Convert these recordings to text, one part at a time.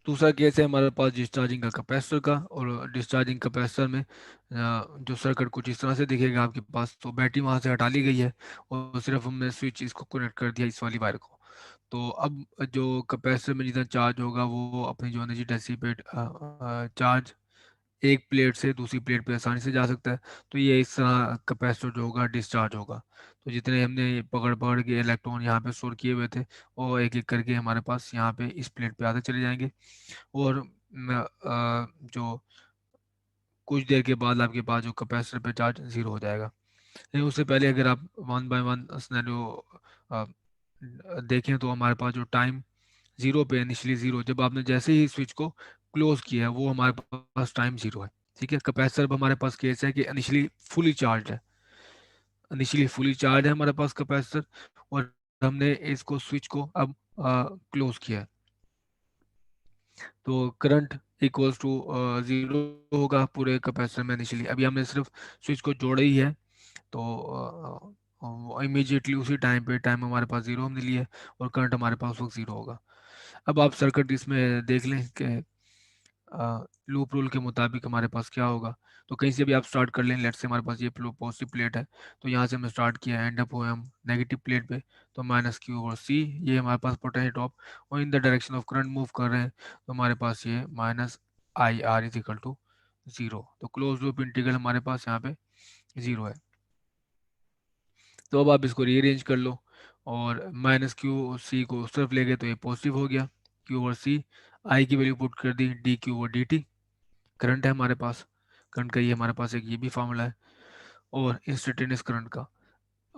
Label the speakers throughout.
Speaker 1: दूसरा केस है हमारे पास डिस्चार्जिंग का कैपेसिटर का, और डिस्चार्जिंग कैपेसिटर में जो सर्किट कुछ इस तरह से दिखेगा आपके पास। तो बैटरी वहां से हटा ली गई है और सिर्फ हमने स्विच इसको कनेक्ट कर दिया इस वाली वायर को। तो अब जो कैपेसिटर में जितना चार्ज होगा वो अपनी जो एनर्जी डेसिपेट चार्ज एक प्लेट से दूसरी प्लेट पे आसानी से जा सकता है। तो ये इस तरह कैपेसिटर जो होगा डिस्चार्ज होगा। तो जितने हमने पकड़ पकड़ के इलेक्ट्रॉन यहाँ पे स्टोर किए हुए थे वो एक एक करके हमारे पास यहाँ पे इस प्लेट पे आते चले जाएंगे। और जो कुछ देर के बाद आपके पास जो कैपेसिटर पे चार्ज जीरो हो जाएगा। लेकिन उससे पहले अगर आप वन बाय वन सिनेरियो देखें तो हमारे पास जो टाइम जीरो पे इनिशियली जीरो, जब आपने जैसे ही स्विच को क्लोज किया है वो हमारे पास टाइम जीरो है। ठीक है, कैपेसिटर अब हमारे पास केस है कि इनिशियली फुली चार्ज है। इनिशियली फुली चार्ज है हमारे पास कैपेसिटर, और हमने इसको स्विच को अब क्लोज किया है। तो करंट इक्वल्स टू जीरो होगा पूरे कैपेसिटर में इनिशियली। अभी हमने सिर्फ स्विच को जोड़ा ही है, तो इमीडिएटली उसी टाइम पे टाइम हमारे पास जीरो हमने लिया है और करंट हमारे पास उस वक्त जीरो होगा। अब आप सर्किट इसमें देख लें कि लूप रूल के मुताबिक हमारे पास क्या होगा। तो कहीं से भी आप स्टार्ट कर लें, लेट से हमारे पास ये पॉजिटिव प्लेट है, तो यहाँ से हमने स्टार्ट किया, एंड अप हुए हम नेगेटिव प्लेट पे। तो माइनस क्यू और सी ये हमारे पास पोटेंशियल ड्रॉप, और in the direction of current move कर रहे हैं, तो हमारे पास ये minus I R is equal to zero. तो क्लोज लूप इंटीग्रल हमारे पास यहाँ पे जीरो है। तो अब आप इसको रीअरेंज कर लो, और माइनस क्यू सी को उस तरफ ले गए तो ये पॉजिटिव हो गया, क्यू और सी। आई की वैल्यू पुट कर दी, डी क्यू और डी टी करंट है हमारे पास। करंट का ये हमारे पास एक ये भी फार्मूला है, और इंस्टेंटेनियस करंट का।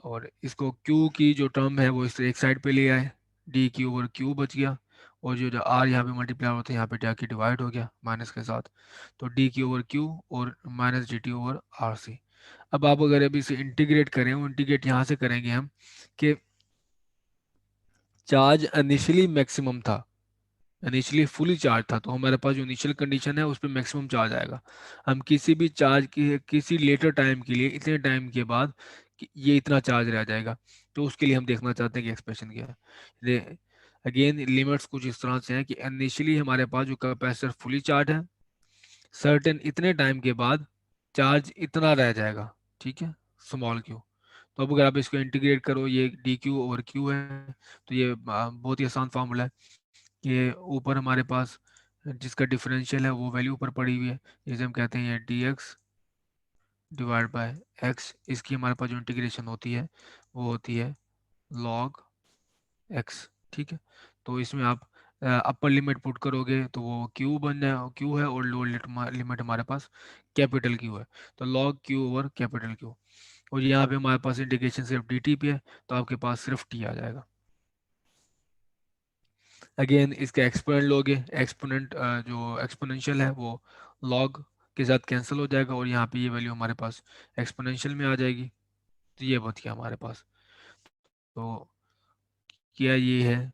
Speaker 1: और इसको क्यू की जो टर्म है वो इस एक साइड पे ले आए, डी क्यू ओवर क्यू बच गया, और जो आर यहाँ पे मल्टीप्लाई होता है यहाँ पे जाके डिवाइड हो गया माइनस के साथ। तो डी क्यू ओवर क्यू और minus D T over R C. अब आप अगर अभी इसे इंटीग्रेट करें, वो इंटीग्रेट यहाँ से करेंगे हम कि चार्ज इनिशियली मैक्सिमम था, इनिशियली फुली चार्ज था, तो हमारे पास जो इनिशियल कंडीशन है उस पर मैक्सिमम चार्ज आएगा। हम किसी भी चार्ज की किसी लेटर टाइम के लिए इतने टाइम के बाद ये इतना चार्ज रह जाएगा, तो उसके लिए हम देखना चाहते हैं कि एक्सप्रेशन क्या है। अगेन लिमिट्स कुछ इस तरह से हैं कि इनिशियली हमारे पास जो कैपेसिटर फुली चार्ज है, सर्टेन इतने टाइम के बाद चार्ज इतना रह जाएगा। ठीक है, स्मॉल क्यू। तो अब अगर आप इसको इंटीग्रेट करो, ये डी क्यू ओवर क्यू है, तो ये बहुत ही आसान फार्मूला है। ये ऊपर हमारे पास जिसका डिफरेंशियल है वो वैल्यू ऊपर पड़ी हुई है, जैसे हम कहते हैं ये D x divide by x. इसकी हमारे पास जो इंटीग्रेशन होती है वो होती है लॉग एक्स। ठीक है, तो इसमें आप अपर लिमिट पुट करोगे तो वो क्यू बन जाए, क्यू है, और लोअर लिमिट हमारे पास कैपिटल क्यू है, तो log Q over capital Q. और यहाँ पे हमारे पास इंटीग्रेशन सिर्फ डी टी पे है, तो आपके पास सिर्फ टी आ जाएगा। अगेन इसका एक्सपोनेंट लोगे, एक्सपोनेंट जो एक्सपोनेंशियल है वो लॉग के साथ कैंसिल हो जाएगा, और यहाँ पे ये वैल्यू हमारे पास एक्सपोनेंशियल में आ जाएगी। तो ये बच गया हमारे पास। तो किया ये है,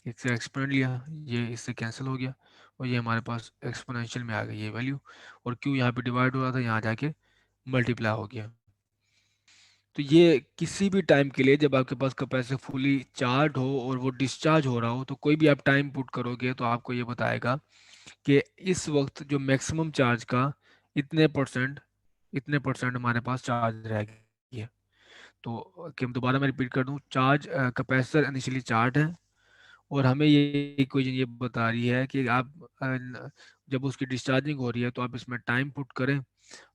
Speaker 1: इससे एक्सपोनेंट लिया, ये इससे कैंसिल हो गया, और ये हमारे पास एक्सपोनेंशियल में आ गई ये वैल्यू। और क्यों यहाँ पे डिवाइड हो रहा था यहाँ जाके मल्टीप्लाई हो गया। तो ये किसी भी टाइम के लिए जब आपके पास कैपेसिटर फुली चार्ज हो और वो डिस्चार्ज हो रहा हो, तो कोई भी आप टाइम पुट करोगे तो आपको ये बताएगा कि इस वक्त जो मैक्सिमम चार्ज का इतने परसेंट, इतने परसेंट हमारे पास चार्ज रह गई है। तो कि हम दोबारा मैं रिपीट कर दूं, चार्ज कैपेसिटर इनिशियली चार्ज है, और हमें ये इक्वेशन ये बता रही है कि आप जब उसकी डिस्चार्जिंग हो रही है तो आप इसमें टाइम पुट करें,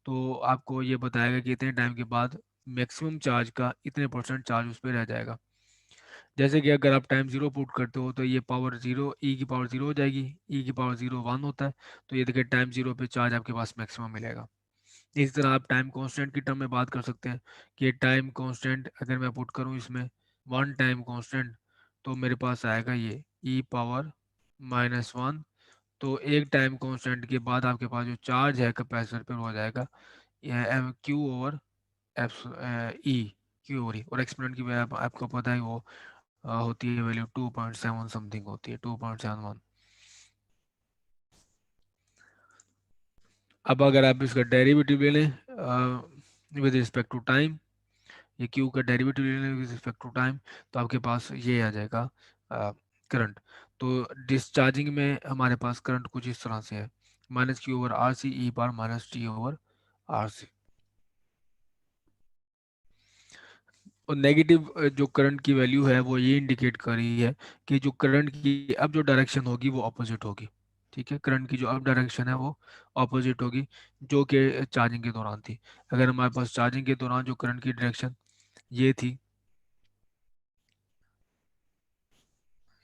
Speaker 1: तो आपको ये बताएगा कि इतने टाइम के बाद मैक्सिमम चार्ज का इतने परसेंट चार्ज उस पर रह जाएगा। जैसे कि अगर आप टाइम जीरो पुट करते हो तो ये पावर जीरो, ई की पावर जीरो हो जाएगी, ई की पावर जीरो वन होता है, तो ये देखिए टाइम जीरो पे चार्ज आपके पास मैक्सिमम मिलेगा। इसी तरह आप टाइम कांस्टेंट की टर्म में बात कर सकते हैं कि टाइम कांस्टेंट अगर मैं पुट करूं इसमें वन टाइम कांस्टेंट, तो मेरे पास आएगा ये ई पावर माइनस वन। तो एक टाइम कांस्टेंट के बाद आपके पास जो चार्ज है कैपेसिटर पे वो हो जाएगा Q over F E, Q over E. और एक्सपोनेंट की वजह आपको पता है वो होती है वैल्यू 2.7 समथिंग होती है, 2.71। अब अगर आप इसका डेरिवेटिव ले लें विद रिस्पेक्ट टू टाइम, ये क्यू का डेरिवेटिव ले लें विद रिस्पेक्ट टू टाइम, तो आपके पास ये आ जाएगा करंट। तो डिस्चार्जिंग में हमारे पास करंट कुछ इस तरह से है, minus Q over R C E bar minus T over R C. और नेगेटिव जो करंट की वैल्यू है वो ये इंडिकेट कर रही है कि जो करंट की अब जो डायरेक्शन होगी वो ऑपोजिट होगी। ठीक है, करंट की जो अब डायरेक्शन है वो ऑपोजिट होगी, जो कि चार्जिंग के दौरान थी। अगर हमारे पास चार्जिंग के दौरान जो करंट की डायरेक्शन ये थी,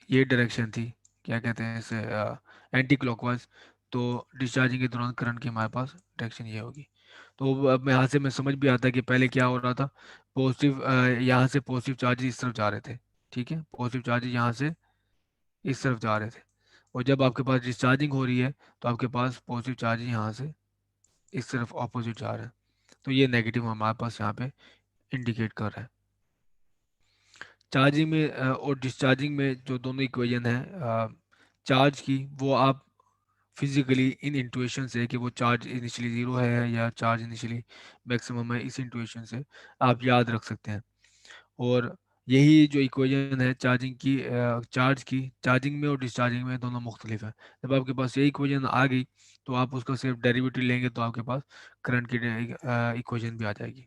Speaker 1: ये डायरेक्शन थी, क्या कहते हैं इसे, एंटी क्लॉकवाइज, तो डिस्चार्जिंग के दौरान करंट की हमारे पास डायरेक्शन ये होगी। तो अब यहाँ से मैं समझ भी आता है कि पहले क्या हो रहा था, पॉजिटिव, यहाँ से पॉजिटिव चार्ज इस तरफ जा रहे थे। ठीक है, पॉजिटिव चार्ज यहाँ से इस तरफ जा रहे थे, और जब आपके पास डिस्चार्जिंग हो रही है तो आपके पास पॉजिटिव चार्ज यहाँ से इस तरफ ऑपोजिट जा रहे हैं। तो ये नेगेटिव हमारे पास यहाँ पे इंडिकेट कर रहा है। चार्जिंग में और डिस्चार्जिंग में जो दोनों इक्वेशन है चार्ज की, वो आप फिजिकली इन इंट्यूशन से कि वो चार्ज इनिशियली ज़ीरो है या चार्ज इनिशियली मैक्सिमम है, इस इंट्यूशन से आप याद रख सकते हैं। और यही जो इक्वेशन है चार्जिंग की, चार्ज की, चार्जिंग में और डिस्चार्जिंग में दोनों मुख्तलिफ है। जब आपके पास ये इक्वेशन आ गई तो आप उसका सिर्फ डेरिवेटिव लेंगे तो आपके पास करंट की इक्वेशन भी आ जाएगी।